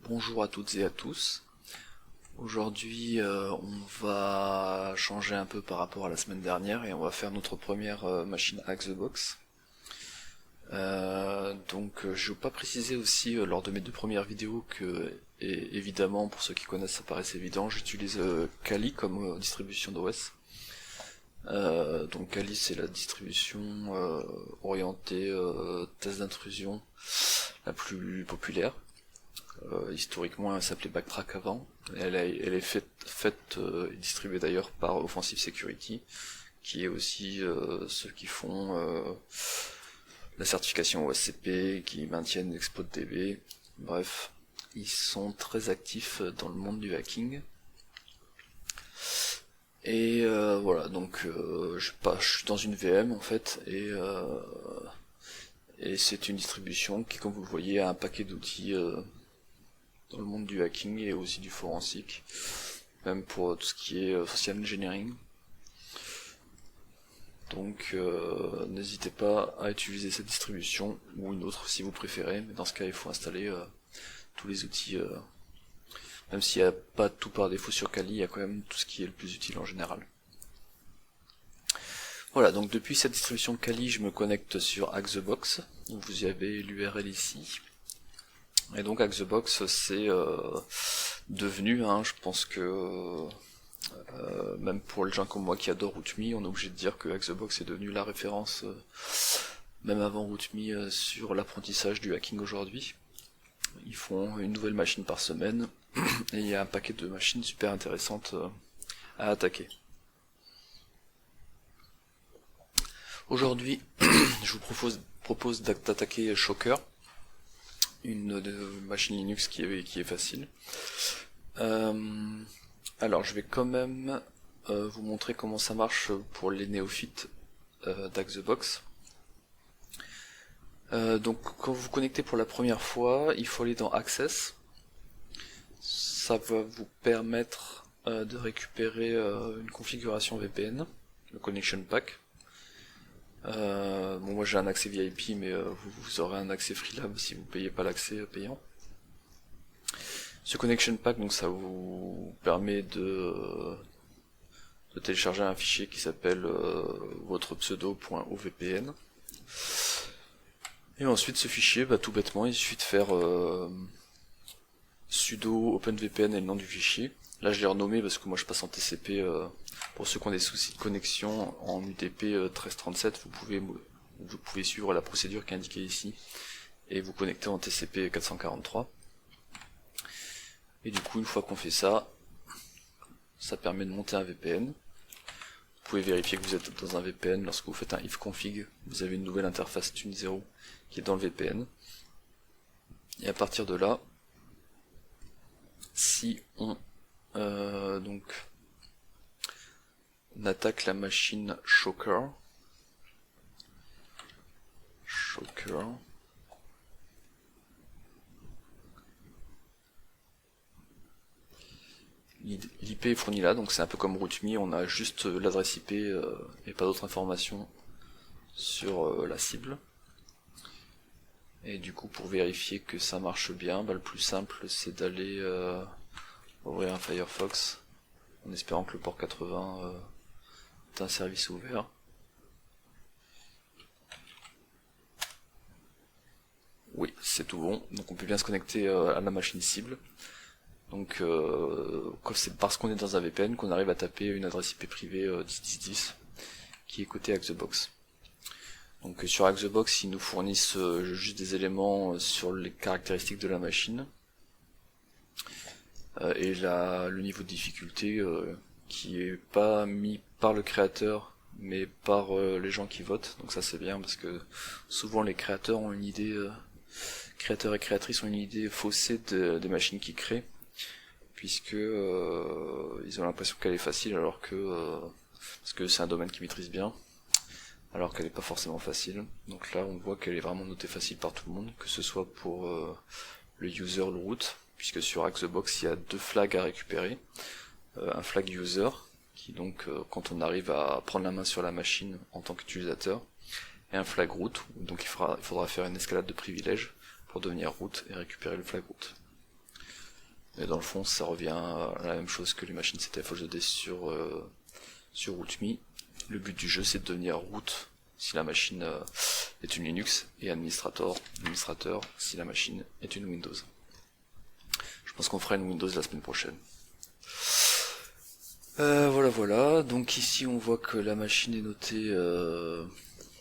Bonjour à toutes et à tous. Aujourd'hui, on va changer un peu par rapport à la semaine dernière et on va faire notre première machine Hack the Box. Je n'ai pas précisé aussi lors de mes deux premières vidéos que, et évidemment, pour ceux qui connaissent, ça paraît évident, j'utilise Kali comme distribution d'OS. Donc Kali, c'est la distribution orientée test d'intrusion la plus populaire. Historiquement, elle s'appelait Backtrack avant. Elle est faite et distribuée d'ailleurs par Offensive Security, qui est aussi ceux qui font la certification OSCP, qui maintiennent l'exploit-DB. Bref, ils sont très actifs dans le monde du hacking. Et voilà, donc je suis dans une VM en fait, et c'est une distribution qui, comme vous le voyez, a un paquet d'outils dans le monde du hacking et aussi du forensique, même pour tout ce qui est social engineering. Donc n'hésitez pas à utiliser cette distribution ou une autre si vous préférez, mais dans ce cas il faut installer tous les outils, même s'il n'y a pas tout par défaut sur Kali, il y a quand même tout ce qui est le plus utile en général. Voilà, donc depuis cette distribution Kali, je me connecte sur Hack the Box, donc vous y avez l'URL ici. Et donc Hack the Box c'est devenu, je pense que même pour les gens comme moi qui adorent RootMe, on est obligé de dire que Hack the Box est devenu la référence, même avant RootMe, sur l'apprentissage du hacking aujourd'hui. Ils font une nouvelle machine par semaine, et il y a un paquet de machines super intéressantes à attaquer. Aujourd'hui, je vous propose d'attaquer Shocker, une machine Linux qui est facile. Alors je vais quand même vous montrer comment ça marche pour les néophytes d'Hack the Box. Donc quand vous vous connectez pour la première fois, il faut aller dans Access. Ça va vous permettre de récupérer une configuration VPN, le Connection Pack. Bon, moi j'ai un accès VIP, mais vous aurez un accès Freelab si vous payez pas l'accès payant. Ce Connection Pack, donc ça vous permet de télécharger un fichier qui s'appelle votre pseudo.ovpn. Et ensuite ce fichier, tout bêtement, il suffit de faire sudo openvpn et le nom du fichier. Là je l'ai renommé parce que moi je passe en TCP. Pour ceux qui ont des soucis de connexion en UDP 1337, vous pouvez suivre la procédure qui est indiquée ici et vous connecter en TCP 443. Et du coup, une fois qu'on fait ça, ça permet de monter un VPN. Vous pouvez vérifier que vous êtes dans un VPN lorsque vous faites un ifconfig. Vous avez une nouvelle interface tune0 qui est dans le VPN. Et à partir de là, si on attaque la machine Shocker. L'IP est fourni là, donc c'est un peu comme RootMe, on a juste l'adresse IP et pas d'autres informations sur la cible. Et du coup, pour vérifier que ça marche bien, le plus simple c'est d'aller ouvrir un Firefox en espérant que le port 80 est un service ouvert. Oui, c'est tout bon, donc on peut bien se connecter à la machine cible. Donc c'est parce qu'on est dans un VPN qu'on arrive à taper une adresse IP privée 10.10.10 qui est côté Hack the Box. Donc sur Hack the Box, ils nous fournissent juste des éléments sur les caractéristiques de la machine et le niveau de difficulté qui est pas mis par le créateur mais par les gens qui votent. Donc ça c'est bien parce que souvent les créateurs ont une idée, créateurs et créatrices ont une idée faussée des machines qu'ils créent, puisque ils ont l'impression qu'elle est facile alors que parce que c'est un domaine qu'ils maîtrisent bien, alors qu'elle n'est pas forcément facile. Donc là on voit qu'elle est vraiment notée facile par tout le monde, que ce soit pour le user ou le root, puisque sur Hack the Box il y a deux flags à récupérer. Un flag user qui donc quand on arrive à prendre la main sur la machine en tant qu'utilisateur, et un flag root, donc il faudra faire une escalade de privilèges pour devenir root et récupérer le flag root. Et dans le fond, ça revient à la même chose que les machines CTF-HD sur RootMe. Le but du jeu, c'est de devenir root si la machine est une Linux, et administrateur si la machine est une Windows. Je pense qu'on fera une Windows la semaine prochaine. Voilà. Donc ici, on voit que la machine est notée.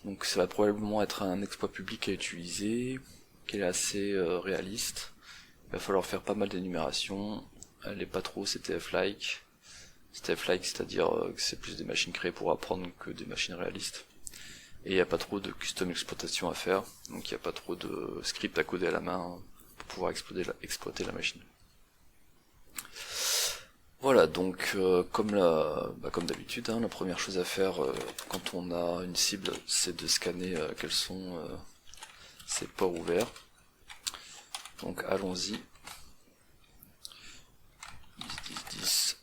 Donc ça va probablement être un exploit public à utiliser, qu'elle est assez réaliste. Il va falloir faire pas mal d'énumération. Elle est pas trop CTF-like. CTF-like, c'est-à-dire que c'est plus des machines créées pour apprendre que des machines réalistes. Et il n'y a pas trop de custom exploitation à faire, donc il n'y a pas trop de script à coder à la main pour pouvoir exploiter la machine. Voilà, donc comme d'habitude, la première chose à faire quand on a une cible, c'est de scanner quels sont ses ports ouverts. Donc allons-y. 10,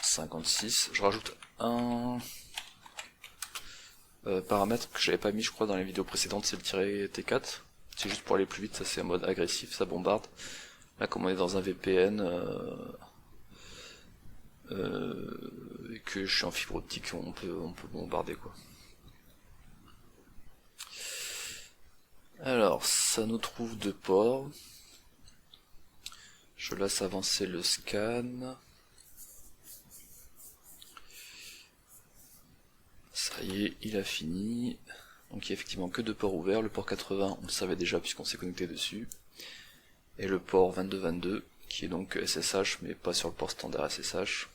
56. Je rajoute un paramètre que j'avais pas mis, je crois, dans les vidéos précédentes, c'est le -T4. C'est juste pour aller plus vite, ça c'est en mode agressif, ça bombarde. Là, comme on est dans un VPN et que je suis en fibre optique, on peut bombarder quoi. Alors, ça nous trouve 2 ports. Je laisse avancer le scan. Ça y est, il a fini. Donc il y a effectivement que 2 ports ouverts. Le port 80, on le savait déjà puisqu'on s'est connecté dessus. Et le port 2222, qui est donc SSH, mais pas sur le port standard SSH.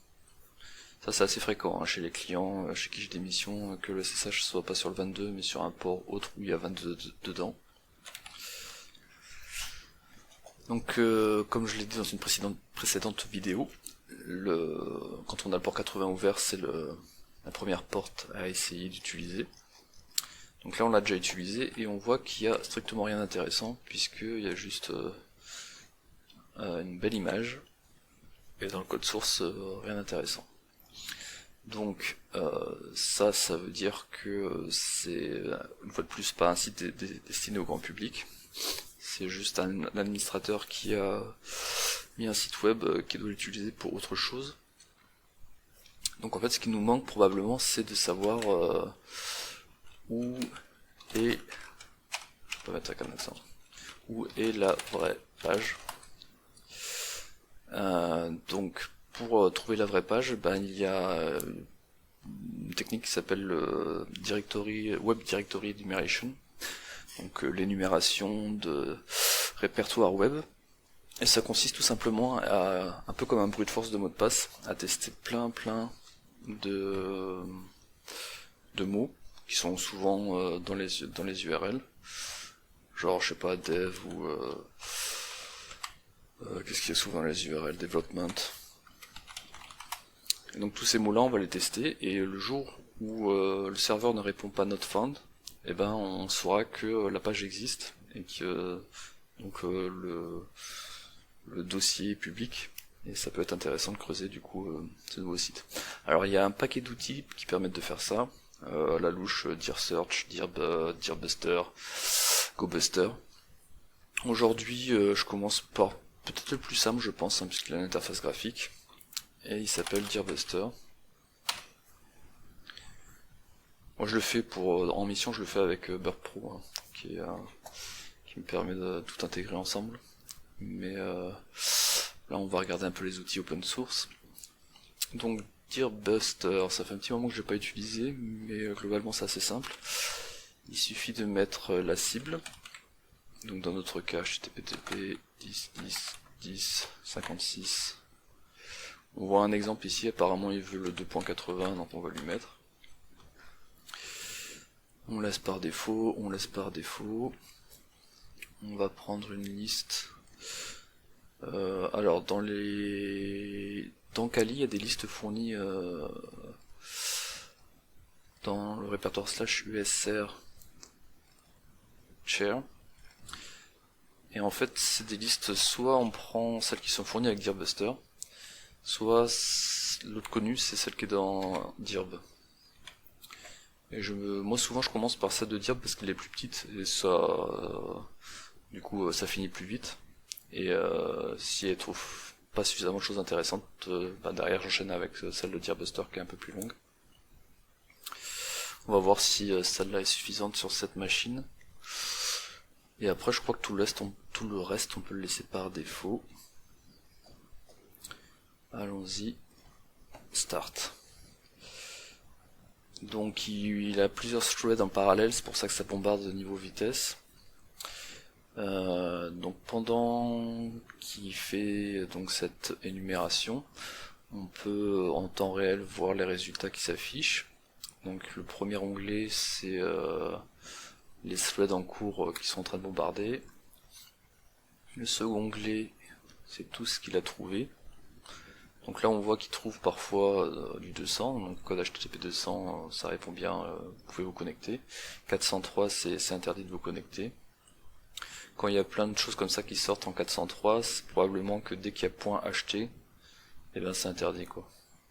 Ça c'est assez fréquent chez les clients, chez qui j'ai des missions, que le SSH soit pas sur le 22, mais sur un port autre où il y a 22 dedans. Donc comme je l'ai dit dans une précédente vidéo, quand on a le port 80 ouvert, c'est la première porte à essayer d'utiliser. Donc là on l'a déjà utilisé et on voit qu'il y a strictement rien d'intéressant puisqu'il y a juste une belle image et dans le code source rien d'intéressant. Donc ça veut dire que c'est une fois de plus pas un site destiné au grand public. C'est juste un administrateur qui a mis un site web qui doit l'utiliser pour autre chose. Donc en fait ce qui nous manque probablement c'est de savoir où est, je peux mettre ça comme ça, où est la vraie page. Donc pour trouver la vraie page, il y a une technique qui s'appelle le Web Directory Enumeration, donc l'énumération de répertoire web. Et ça consiste tout simplement à, un peu comme un brute force de mot de passe, à tester plein de mots qui sont souvent dans les URL, genre je sais pas dev ou qu'est-ce qu'il y a souvent dans les URL, development. Et donc tous ces mots là on va les tester et le jour où le serveur ne répond pas not found, on saura que la page existe et que donc le dossier est public. Et ça peut être intéressant de creuser du coup ce nouveau site. Alors il y a un paquet d'outils qui permettent de faire ça. La louche, DirSearch, DirBuster, GoBuster. Aujourd'hui je commence par peut-être le plus simple je pense, puisqu'il a une interface graphique. Et il s'appelle DirBuster. Moi je le fais en mission, je le fais avec Burp Pro, qui me permet de tout intégrer ensemble. Mais là on va regarder un peu les outils open source. Donc DirBuster, ça fait un petit moment que je l'ai pas utilisé, mais globalement c'est assez simple. Il suffit de mettre la cible, donc dans notre cas http 10.10.10.56. On voit un exemple ici, apparemment il veut le 2.80, donc on va lui mettre. On laisse par défaut, on va prendre une liste. Alors dans Kali, il y a des listes fournies dans le répertoire /usr share. Et en fait, c'est des listes, soit on prend celles qui sont fournies avec DirBuster, soit l'autre connue, c'est celle qui est dans dirb. Et moi souvent je commence par celle de dirb parce qu'elle est plus petite et ça, du coup ça finit plus vite. Et si elle est trop pas suffisamment de choses intéressantes, derrière j'enchaîne avec celle de Deerbuster qui est un peu plus longue. On va voir si celle-là est suffisante sur cette machine. Et après je crois que tout le reste on peut le laisser par défaut. Allons-y. Start. Donc il a plusieurs threads en parallèle, c'est pour ça que ça bombarde de niveau vitesse. Donc pendant qu'il fait donc cette énumération, on peut en temps réel voir les résultats qui s'affichent. Donc le premier onglet c'est les threads en cours qui sont en train de bombarder. Le second onglet c'est tout ce qu'il a trouvé. Donc là on voit qu'il trouve parfois du 200, donc code HTTP 200 ça répond bien, vous pouvez vous connecter. 403 c'est interdit de vous connecter. Quand il y a plein de choses comme ça qui sortent en 403, c'est probablement que dès qu'il y a point .ht, et ben c'est interdit quoi.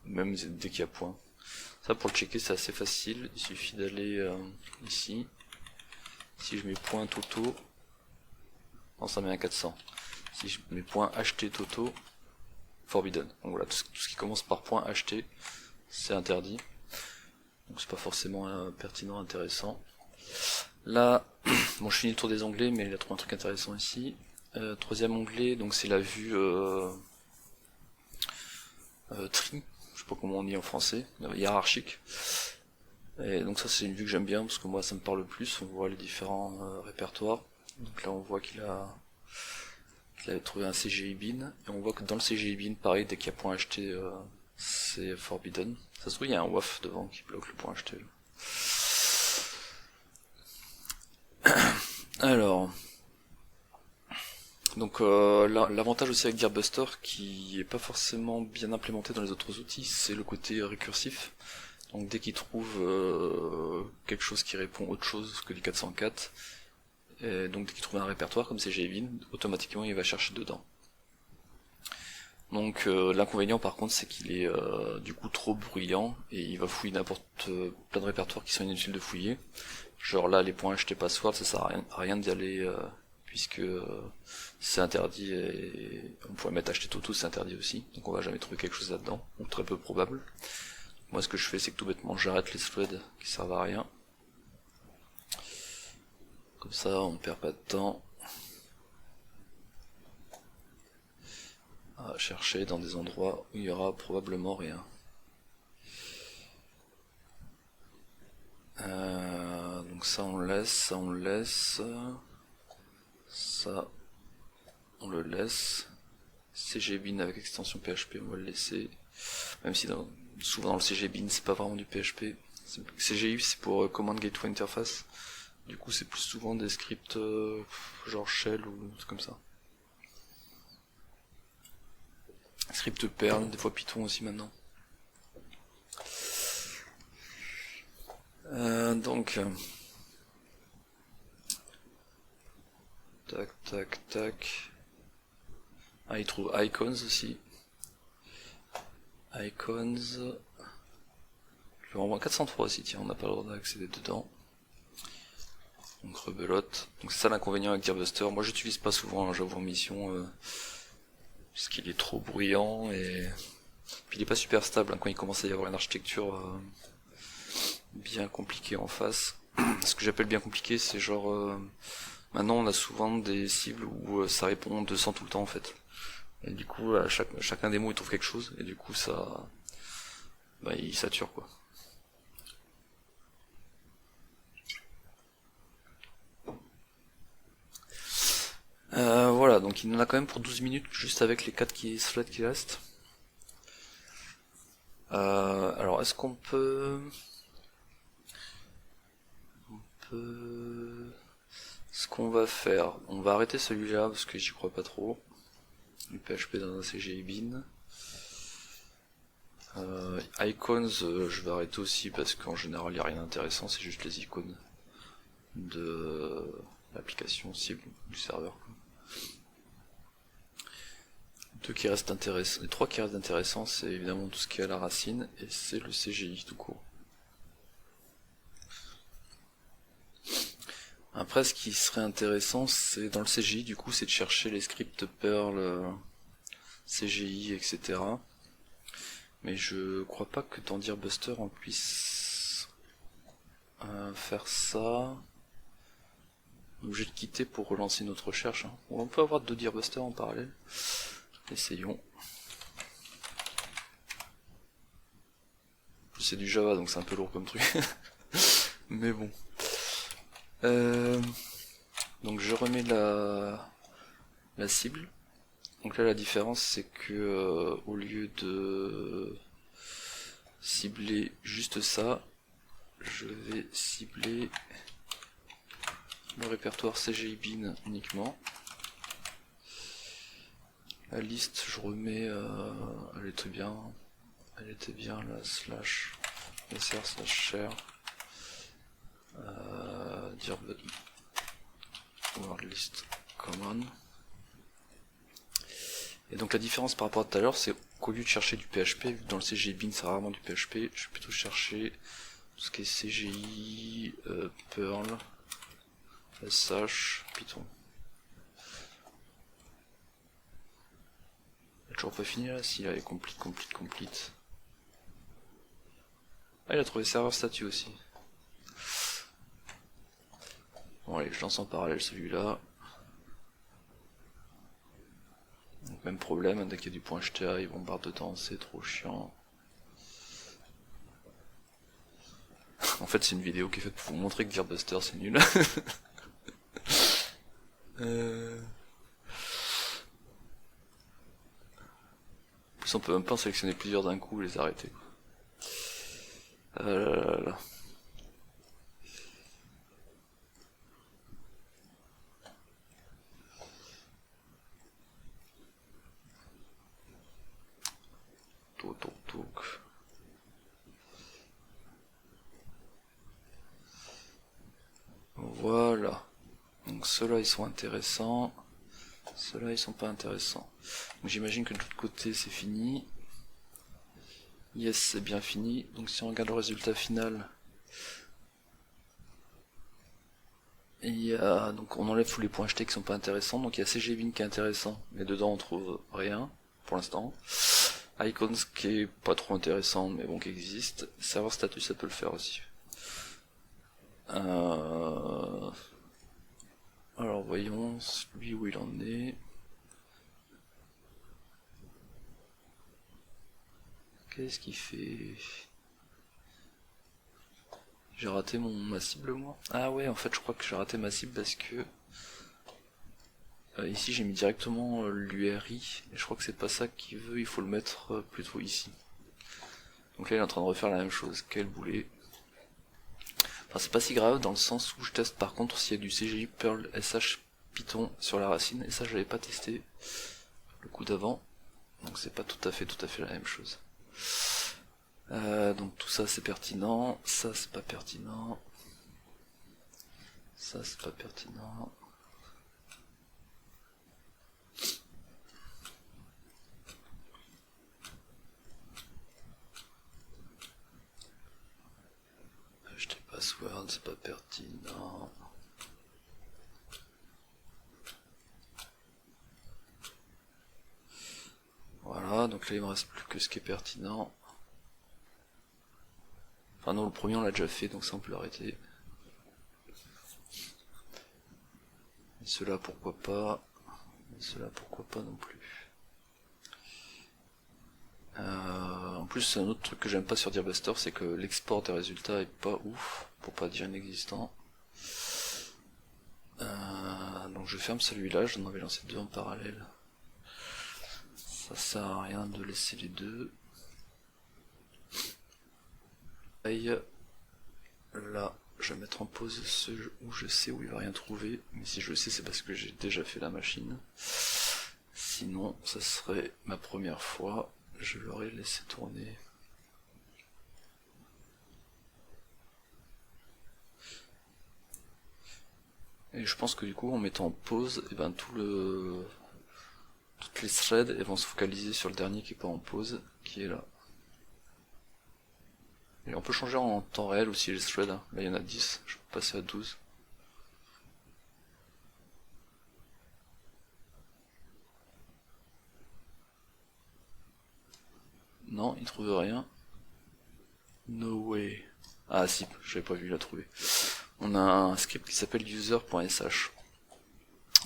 Même dès qu'il y a point. Ça pour le checker c'est assez facile, il suffit d'aller ici. Si je mets point .toto, non ça met un 400. Si je mets point .ht toto, forbidden. Donc voilà, tout ce qui commence par point .ht, c'est interdit. Donc c'est pas forcément pertinent, intéressant. Là, bon je finis le tour des onglets, mais il a trouvé un truc intéressant ici. Troisième onglet, donc c'est la vue tri, je sais pas comment on dit en français, hiérarchique. Et donc ça c'est une vue que j'aime bien, parce que moi ça me parle le plus, on voit les différents répertoires. Donc là on voit qu'il a trouvé un CGI bin, et on voit que dans le CGI bin, pareil, dès qu'il y a point .ht, c'est forbidden. Ça se trouve il y a un WAF devant qui bloque le point .ht. Alors, donc l'avantage aussi avec Deerbuster qui est pas forcément bien implémenté dans les autres outils, c'est le côté récursif. Donc dès qu'il trouve quelque chose qui répond autre chose que du 404, et donc dès qu'il trouve un répertoire comme CGIBin, automatiquement il va chercher dedans. Donc l'inconvénient par contre c'est qu'il est du coup trop bruyant et il va fouiller plein de répertoires qui sont inutiles de fouiller. Genre là les points HT password ça sert à rien d'y aller puisque c'est interdit et on pourrait mettre HT toto, c'est interdit aussi, donc on va jamais trouver quelque chose là-dedans, donc très peu probable. Moi ce que je fais c'est que tout bêtement j'arrête les threads qui servent à rien. Comme ça on perd pas de temps à chercher dans des endroits où il y aura probablement rien. Donc ça on laisse, ça on laisse, ça on le laisse. CGBin avec extension PHP on va le laisser, même si souvent dans le CGBin c'est pas vraiment du PHP. CGI c'est pour Command Gateway Interface, du coup c'est plus souvent des scripts genre shell ou des trucs comme ça. Script Perl, des fois Python aussi maintenant. Donc tac tac tac. Ah il trouve icons aussi. Icons. Je lui renvoie 403 aussi, tiens, on n'a pas le droit d'accéder dedans. Donc rebelote. Donc c'est ça l'inconvénient avec Deerbuster. Moi j'utilise pas souvent, hein, j'avoue en mission, parce qu'il est trop bruyant et puis il est pas super stable hein, quand il commence à y avoir une architecture bien compliquée en face. Ce que j'appelle bien compliqué, c'est genre maintenant on a souvent des cibles où ça répond 200 tout le temps en fait. Et du coup à chacun des mots il trouve quelque chose et du coup ça il sature quoi. Voilà, donc il en a quand même pour 12 minutes juste avec les 4 threads qui restent. Alors est-ce qu'on peut... Ce qu'on va faire, on va arrêter celui-là parce que j'y crois pas trop. Du PHP dans un CGI bin. Icons, je vais arrêter aussi parce qu'en général il n'y a rien d'intéressant, c'est juste les icônes de l'application cible du serveur. Les trois qui restent intéressants, c'est évidemment tout ce qui est à la racine et c'est le CGI tout court. Après, ce qui serait intéressant, c'est dans le CGI, du coup, c'est de chercher les scripts Perl CGI, etc. Mais je crois pas que dans DearBuster on puisse faire ça. Obligé de quitter pour relancer notre recherche. Hein. On peut avoir 2 DearBuster en parallèle. Essayons. C'est du Java donc c'est un peu lourd comme truc. Mais bon. Donc je remets la cible. Donc là la différence c'est que au lieu de cibler juste ça, je vais cibler le répertoire CGI bin uniquement. La liste je remets, elle était bien la slash sr/share dire word list common. Et donc la différence par rapport à tout à l'heure, c'est qu'au lieu de chercher du PHP, vu que dans le CGI bin c'est rarement du PHP, je vais plutôt chercher tout ce qui est CGI, Perl, SH, Python. Il a toujours pas fini là, si, là, il est complete. Ah, il a trouvé serveur statut aussi. Bon allez, je lance en parallèle celui-là. Même problème, dès qu'il y a du point HTA, ils bombarde dedans, c'est trop chiant. En fait, c'est une vidéo qui est faite pour vous montrer que DearBuster c'est nul. En plus, on peut même pas en sélectionner plusieurs d'un coup et les arrêter. Là. Touk. Voilà. Donc ceux-là ils sont intéressants. Ceux-là ils sont pas intéressants. Donc j'imagine que de l'autre côté c'est fini. Yes, c'est bien fini. Donc si on regarde le résultat final, donc on enlève tous les points jetés qui sont pas intéressants. Donc il y a CGBin qui est intéressant, mais dedans on trouve rien pour l'instant. Icons qui est pas trop intéressant, mais bon qui existe. Serveur statut ça peut le faire aussi. Alors voyons lui où il en est. Qu'est-ce qu'il fait? J'ai raté ma cible moi. Ah ouais, en fait je crois que j'ai raté ma cible parce que ici j'ai mis directement l'URI et je crois que c'est pas ça qu'il veut, il faut le mettre plutôt ici. Donc là il est en train de refaire la même chose, quel boulet. Enfin c'est pas si grave dans le sens où je teste par contre s'il y a du CGI Perl SH Python sur la racine et ça je l'avais pas testé le coup d'avant. Donc c'est pas tout à fait la même chose. Donc tout ça c'est pertinent, ça c'est pas pertinent, ça c'est pas pertinent. Acheter password c'est pas pertinent. Voilà, donc là il me reste plus que ce qui est pertinent. Enfin non, le premier on l'a déjà fait, donc ça on peut l'arrêter. Et ceux-là pourquoi pas. Et ceux-là pourquoi pas non plus. En plus c'est un autre truc que j'aime pas sur DearBuster, c'est que l'export des résultats est pas ouf, pour pas dire inexistant. Donc je ferme celui-là, j'en avais lancé 2 en parallèle. Ça sert à rien de laisser les deux. Là, je vais mettre en pause ce où je sais où il va rien trouver, mais si je le sais c'est parce que j'ai déjà fait la machine. Sinon, ça serait ma première fois, je l'aurais laissé tourner. Et je pense que du coup, en mettant en pause, et ben toutes les threads elles vont se focaliser sur le dernier qui est pas en pause, qui est là. Et on peut changer en temps réel aussi les threads, hein. Là il y en a 10, je peux passer à 12. Non, il trouve rien. No way. Ah si, j'avais pas vu la trouver. On a un script qui s'appelle user.sh.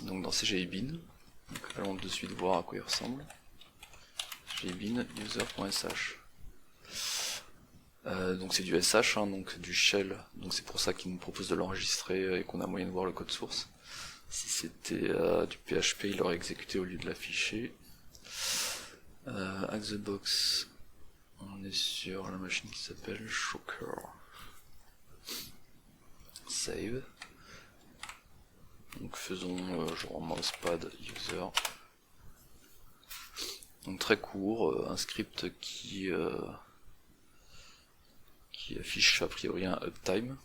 Donc dans CGIBin, allons de suite voir à quoi il ressemble. CGIBin user.sh. Donc c'est du SH, hein, donc du shell, donc c'est pour ça qu'il nous propose de l'enregistrer et qu'on a moyen de voir le code source. Si c'était du PHP, il l'aurait exécuté au lieu de l'afficher. Hack the box, on est sur la machine qui s'appelle Shocker. Save. Donc faisons genre mousepad user. Donc très court, un script qui affiche a priori un uptime.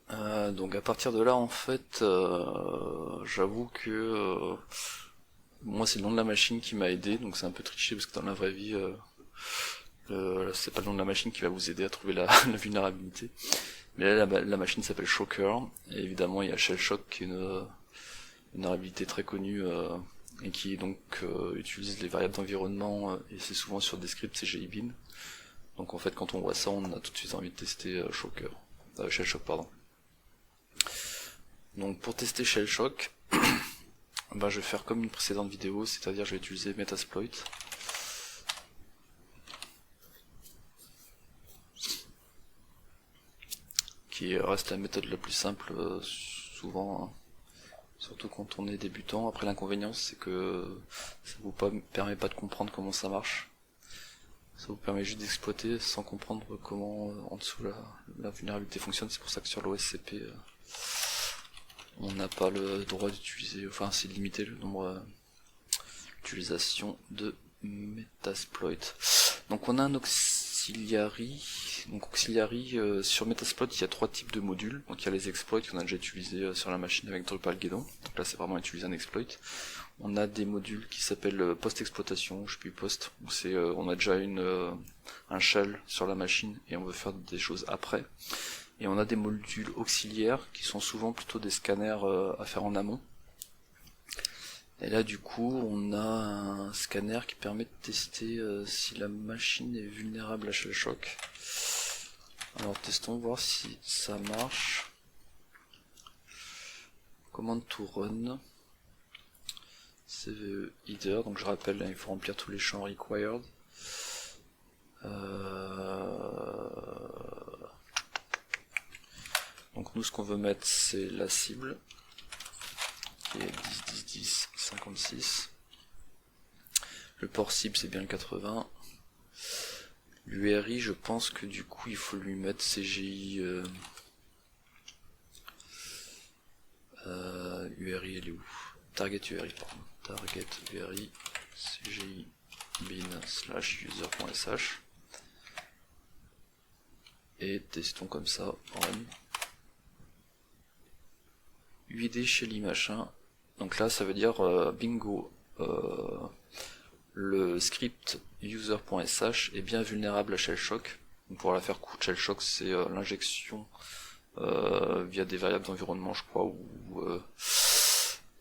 Donc à partir de là en fait j'avoue que moi c'est le nom de la machine qui m'a aidé, donc c'est un peu triché parce que dans la vraie vie c'est pas le nom de la machine qui va vous aider à trouver la vulnérabilité. Mais là la machine s'appelle Shocker, et évidemment il y a Shellshock qui est une vulnérabilité très connue et qui donc utilise les variables d'environnement et c'est souvent sur des scripts CGIBin. Donc en fait quand on voit ça on a tout de suite envie de tester Shellshock pardon. Donc pour tester Shellshock, je vais faire comme une précédente vidéo, c'est-à-dire je vais utiliser Metasploit. Qui reste la méthode la plus simple souvent, hein. Surtout quand on est débutant. Après l'inconvénient c'est que ça vous permet pas de comprendre comment ça marche. Ça vous permet juste d'exploiter sans comprendre comment en dessous la vulnérabilité fonctionne. C'est pour ça que sur l'OSCP on n'a pas le droit d'utiliser, enfin c'est limité le nombre d'utilisation de Metasploit. Donc on a un auxiliary. Donc auxiliary sur Metasploit il y a trois types de modules. Donc il y a les exploits qu'on a déjà utilisés sur la machine avec Drupal-Guidon. Donc là c'est vraiment utiliser un exploit. On a des modules qui s'appellent post-exploitation, je sais plus post, où c'est on a déjà un shell sur la machine et on veut faire des choses après. Et on a des modules auxiliaires qui sont souvent plutôt des scanners à faire en amont. Et là du coup on a un scanner qui permet de tester si la machine est vulnérable à Shellshock. Alors testons voir si ça marche. Command to run. CVE header, donc je rappelle là, il faut remplir tous les champs required. Donc nous ce qu'on veut mettre c'est la cible qui est 10 10 10 56. Le port cible c'est bien le 80. L'URI je pense que du coup il faut lui mettre CGI URI elle est où? Target URI pardon. Target URI CGI bin / user.sh et testons comme ça run. UID Shelly machin. Donc là ça veut dire bingo, le script user.sh est bien vulnérable à Shellshock. Donc pour la faire courte, Shellshock c'est l'injection via des variables d'environnement je crois,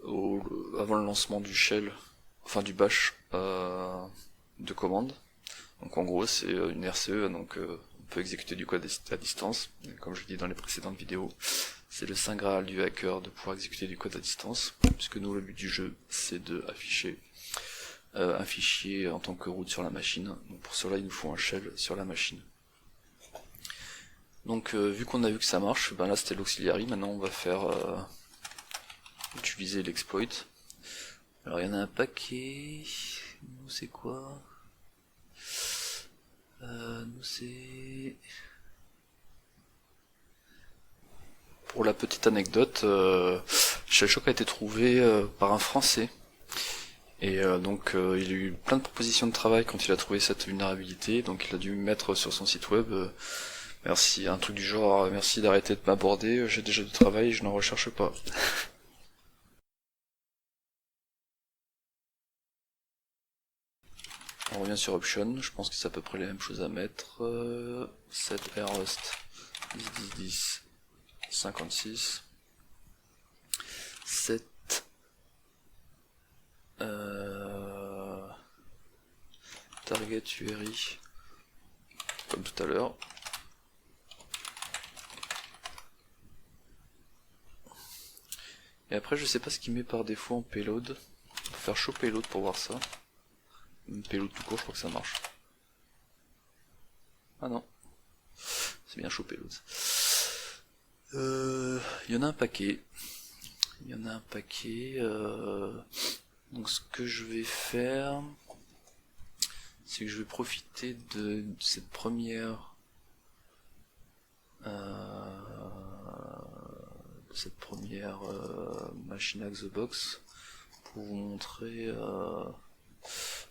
ou avant le lancement du shell, enfin du bash de commande. Donc en gros c'est une RCE, donc on peut exécuter du code à distance. Et comme je l'ai dit dans les précédentes vidéos, c'est le saint graal du hacker de pouvoir exécuter du code à distance, puisque nous le but du jeu c'est de afficher un fichier en tant que root sur la machine. Donc pour cela il nous faut un shell sur la machine. Donc vu qu'on a vu que ça marche, là c'était l'auxiliary, maintenant on va faire utiliser l'exploit. Alors il y en a un paquet. Nous c'est quoi? Nous c'est... Pour la petite anecdote, Shellshock a été trouvé par un Français. Et donc il a eu plein de propositions de travail quand il a trouvé cette vulnérabilité, donc il a dû mettre sur son site web merci, un truc du genre merci d'arrêter de m'aborder, j'ai déjà du travail et je n'en recherche pas. On revient sur option, je pense que c'est à peu près les mêmes choses à mettre. Set rust 10 10 10 56 set target URI comme tout à l'heure. Et après je sais pas ce qu'il met par défaut en payload. Faut faire show payload pour voir ça. Payload tout court, je crois que ça marche. Ah non, c'est bien show payload. Il y en a un paquet. Donc ce que je vais faire, c'est que je vais profiter de cette première machine out the box pour vous montrer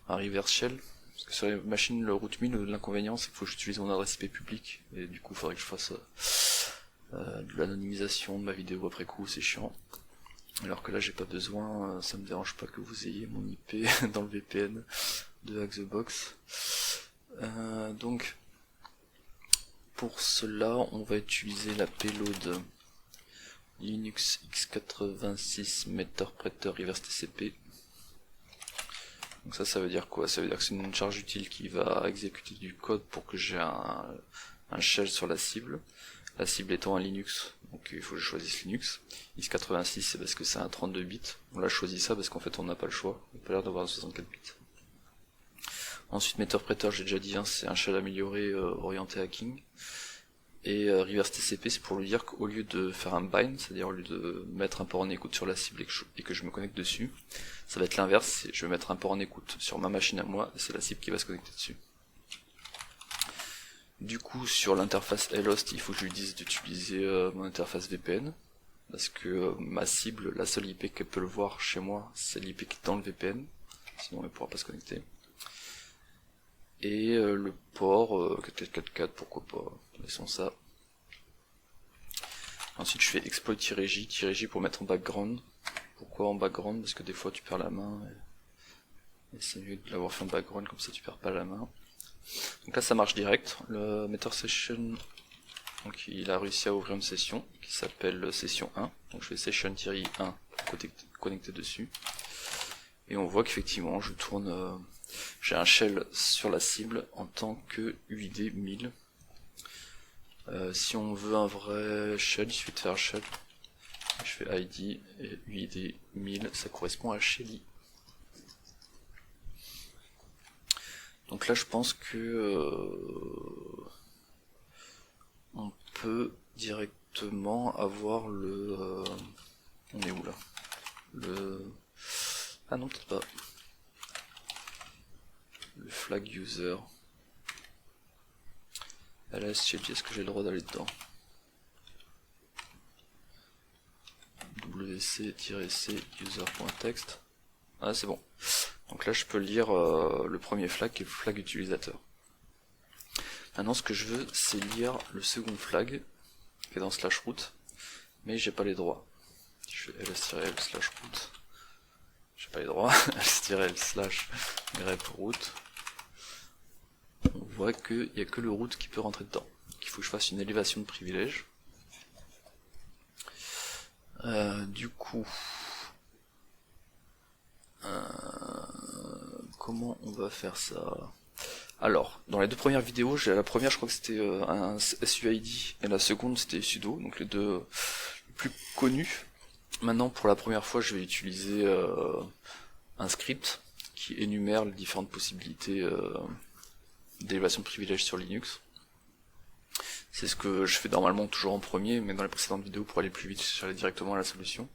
un reverse shell. Parce que sur les machines le root me, l'inconvénient c'est qu'il faut que j'utilise mon adresse IP publique, et du coup il faudrait que je fasse de l'anonymisation de ma vidéo après coup, c'est chiant. Alors que là j'ai pas besoin, ça me dérange pas que vous ayez mon IP dans le VPN de Hack the Box. Donc pour cela on va utiliser la payload Linux x86 Meterpreter reverse TCP. Donc ça veut dire quoi? Ça veut dire que c'est une charge utile qui va exécuter du code pour que j'ai un shell sur la cible. La cible étant un Linux, donc il faut que je choisisse Linux. x86 c'est parce que c'est un 32 bits. On l'a choisi ça parce qu'en fait on n'a pas le choix. On n'a pas l'air d'avoir un 64 bits. Ensuite Meterpreter, j'ai déjà dit, hein, c'est un shell amélioré orienté hacking. Et reverse TCP, c'est pour lui dire qu'au lieu de faire un bind, c'est-à-dire au lieu de mettre un port en écoute sur la cible et que je me connecte dessus, ça va être l'inverse, je vais mettre un port en écoute sur ma machine à moi, et c'est la cible qui va se connecter dessus. Du coup, sur l'interface lhost, il faut que je lui dise d'utiliser mon interface VPN, parce que ma cible, la seule IP qu'elle peut le voir chez moi, c'est l'IP qui est dans le VPN, sinon elle ne pourra pas se connecter. Et le port 4444, pourquoi pas, laissons ça. Ensuite je fais exploit-j pour mettre en background. Pourquoi en background? Parce que des fois tu perds la main, et c'est mieux de l'avoir fait en background, comme ça tu perds pas la main. Donc là ça marche direct, le Meter Session, donc il a réussi à ouvrir une session qui s'appelle session 1, donc je fais session-1 connecté dessus, et on voit qu'effectivement je tourne, j'ai un shell sur la cible en tant que UID 1000. Si on veut un vrai shell, il suffit de faire shell, je fais ID et UID 1000, ça correspond à Shelly. Donc là je pense que on peut directement avoir le on est où là? Ah non, peut-être pas. Le flag user. est-ce que j'ai le droit d'aller dedans? wc-c user.text. Ah c'est bon. Donc là je peux lire le premier flag qui est le flag utilisateur. Maintenant ce que je veux c'est lire le second flag qui est dans /root, mais j'ai pas les droits. Je fais ls-l/root, j'ai pas les droits, ls-l/grep-root. On voit qu'il n'y a que le root qui peut rentrer dedans. Il faut que je fasse une élévation de privilège. Du coup, comment on va faire ça? Alors, dans les deux premières vidéos, la première je crois que c'était un SUID et la seconde c'était sudo, donc les deux plus connus. Maintenant pour la première fois je vais utiliser un script qui énumère les différentes possibilités d'élévation de privilèges sur Linux. C'est ce que je fais normalement toujours en premier, mais dans les précédentes vidéos pour aller plus vite j'allais directement à la solution.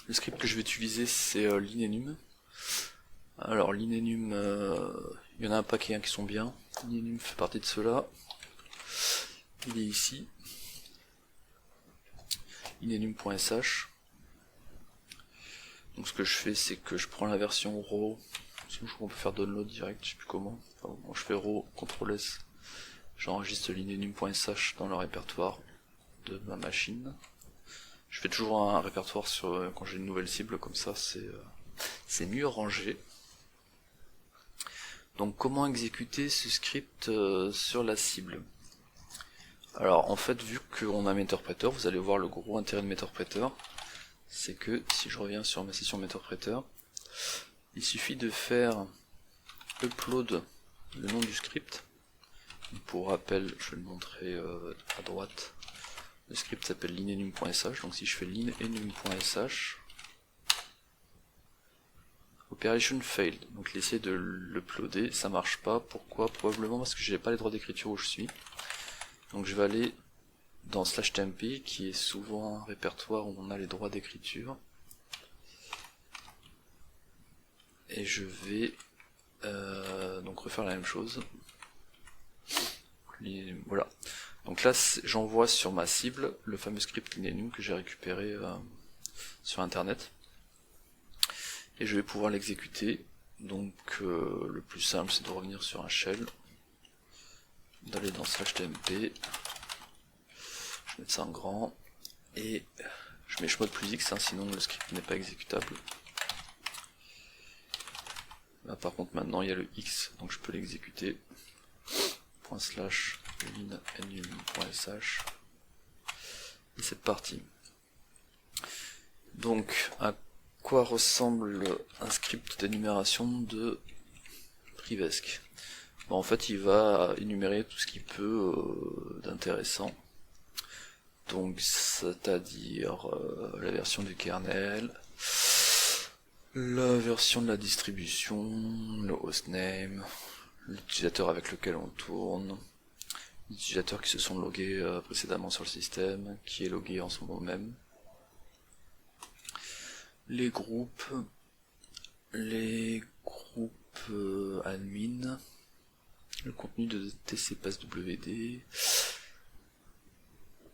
Le script que je vais utiliser c'est linenum. Alors linenum, il y en a un paquet qui sont bien. Linenum fait partie de ceux-là. Il est ici. linenum.sh. Donc ce que je fais c'est que je prends la version raw. Sinon je crois qu'on peut faire download direct, je sais plus comment. Enfin, bon, je fais raw, CTRL-S. J'enregistre linenum.sh dans le répertoire de ma machine. Je fais toujours un répertoire sur quand j'ai une nouvelle cible, comme ça c'est mieux rangé. Donc comment exécuter ce script sur la cible? Alors en fait vu qu'on a Meterpreter, vous allez voir le gros intérêt de Meterpreter, c'est que si je reviens sur ma session Meterpreter, il suffit de faire upload le nom du script. Pour rappel, je vais le montrer à droite. Le script s'appelle linenum.sh, donc si je fais linenum.sh, operation failed, donc l'essai de l'uploader, ça marche pas. Pourquoi? Probablement parce que j'ai pas les droits d'écriture où je suis. Donc je vais aller dans /temp, qui est souvent un répertoire où on a les droits d'écriture. Et je vais donc refaire la même chose. Voilà. Donc là, j'envoie sur ma cible le fameux script linenum que j'ai récupéré sur internet. Et je vais pouvoir l'exécuter. Donc le plus simple, c'est de revenir sur un shell, d'aller dans /temp, je vais mettre ça en grand, et je mets chmod plus x, hein, sinon le script n'est pas exécutable. Là par contre maintenant il y a le x, donc je peux l'exécuter. /linenum.sh, et c'est parti. Donc à quoi ressemble un script d'énumération de Privesc? Bon, en fait il va énumérer tout ce qu'il peut d'intéressant, donc c'est-à-dire la version du kernel, la version de la distribution, le hostname, l'utilisateur avec lequel on tourne, les utilisateurs qui se sont logués précédemment sur le système, qui est logué en ce moment même, les groupes admin, le contenu de tcpasswd,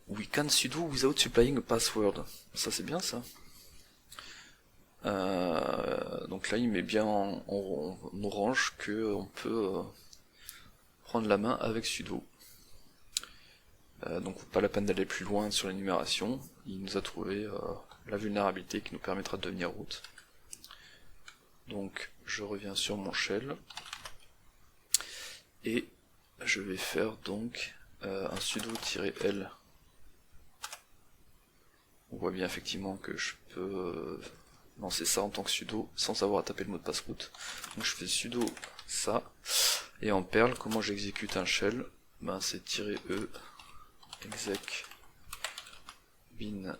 we can sudo without supplying a password, ça c'est bien ça. Donc là il met bien en orange que on peut prendre la main avec sudo. Donc pas la peine d'aller plus loin sur l'énumération, il nous a trouvé la vulnérabilité qui nous permettra de devenir root. Donc je reviens sur mon shell et je vais faire donc un sudo-l. On voit bien effectivement que je peux lancer ça en tant que sudo sans avoir à taper le mot de passe root. Donc je fais sudo ça, et en Perl, comment j'exécute un shell? Ben c'est -e exec bin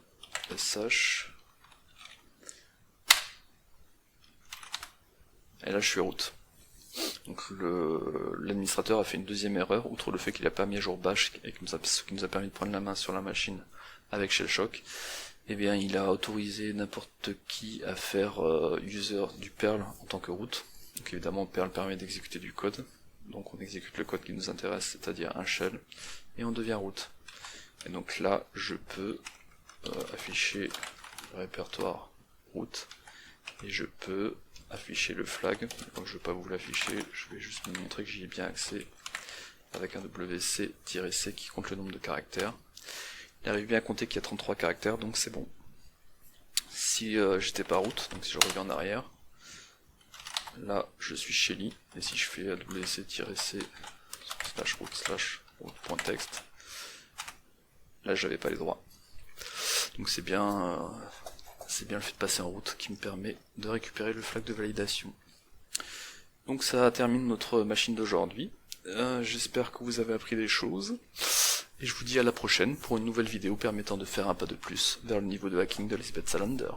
sh, et là je suis root. Donc l'administrateur a fait une deuxième erreur, outre le fait qu'il n'a pas mis à jour bash, et ce qui nous a permis de prendre la main sur la machine avec shellshock. Eh bien il a autorisé n'importe qui à faire user du Perl en tant que root. Donc évidemment Perl permet d'exécuter du code, donc on exécute le code qui nous intéresse, c'est-à-dire un shell, et on devient root. Et donc là je peux afficher le répertoire root, et je peux afficher le flag. Donc je ne vais pas vous l'afficher, je vais juste vous montrer que j'y ai bien accès avec un wc-c qui compte le nombre de caractères. Il arrive bien à compter qu'il y a 33 caractères, donc c'est bon. Si j'étais pas root, donc si je reviens en arrière, là je suis Shelly, et si je fais wc-c /root/root.text, là j'avais pas les droits. Donc c'est bien le fait de passer en route qui me permet de récupérer le flag de validation. Donc ça termine notre machine d'aujourd'hui. J'espère que vous avez appris des choses, et je vous dis à la prochaine pour une nouvelle vidéo permettant de faire un pas de plus vers le niveau de hacking de Lisbeth Salander.